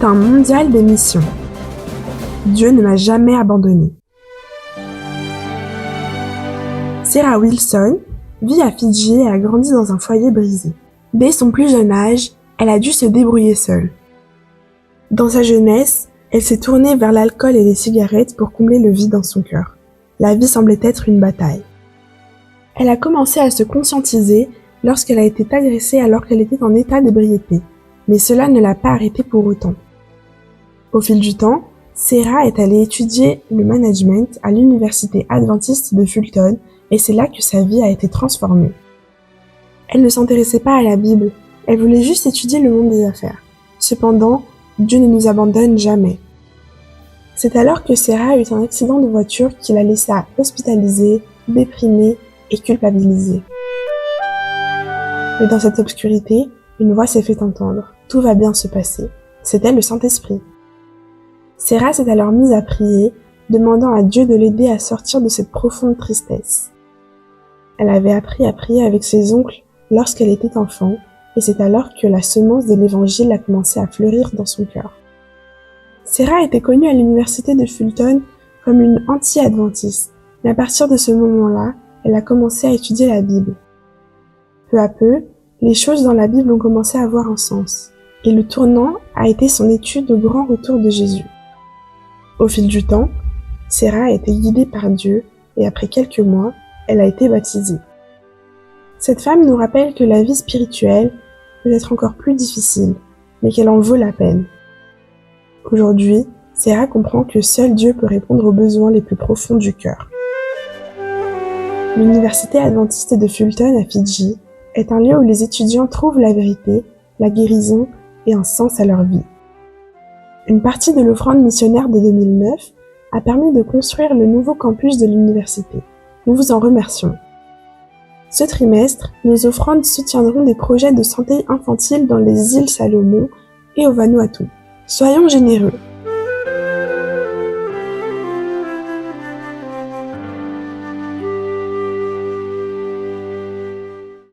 Bulletin mondial des missions. Dieu ne m'a jamais abandonné. Sarah Wilson vit à Fidji et a grandi dans un foyer brisé. Dès son plus jeune âge, elle a dû se débrouiller seule. Dans sa jeunesse, elle s'est tournée vers l'alcool et les cigarettes pour combler le vide dans son cœur. La vie semblait être une bataille. Elle a commencé à se conscientiser lorsqu'elle a été agressée alors qu'elle était en état d'ébriété, mais cela ne l'a pas arrêtée pour autant. Au fil du temps, Sarah est allée étudier le management à l'université adventiste de Fulton et c'est là que sa vie a été transformée. Elle ne s'intéressait pas à la Bible, elle voulait juste étudier le monde des affaires. Cependant, Dieu ne nous abandonne jamais. C'est alors que Sarah a eu un accident de voiture qui la laissa hospitalisée, déprimée et culpabilisée. Mais dans cette obscurité, une voix s'est fait entendre. Tout va bien se passer. C'était le Saint-Esprit. Sarah s'est alors mise à prier, demandant à Dieu de l'aider à sortir de cette profonde tristesse. Elle avait appris à prier avec ses oncles lorsqu'elle était enfant, et c'est alors que la semence de l'Évangile a commencé à fleurir dans son cœur. Sarah était connue à l'université de Fulton comme une anti-adventiste, mais à partir de ce moment-là, elle a commencé à étudier la Bible. Peu à peu, les choses dans la Bible ont commencé à avoir un sens, et le tournant a été son étude au grand retour de Jésus. Au fil du temps, Sarah a été guidée par Dieu, et après quelques mois, elle a été baptisée. Cette femme nous rappelle que la vie spirituelle peut être encore plus difficile, mais qu'elle en vaut la peine. Aujourd'hui, Sarah comprend que seul Dieu peut répondre aux besoins les plus profonds du cœur. L'université adventiste de Fulton à Fidji est un lieu où les étudiants trouvent la vérité, la guérison et un sens à leur vie. Une partie de l'offrande missionnaire de 2009 a permis de construire le nouveau campus de l'université. Nous vous en remercions. Ce trimestre, nos offrandes soutiendront des projets de santé infantile dans les îles Salomon et au Vanuatu. Soyons généreux.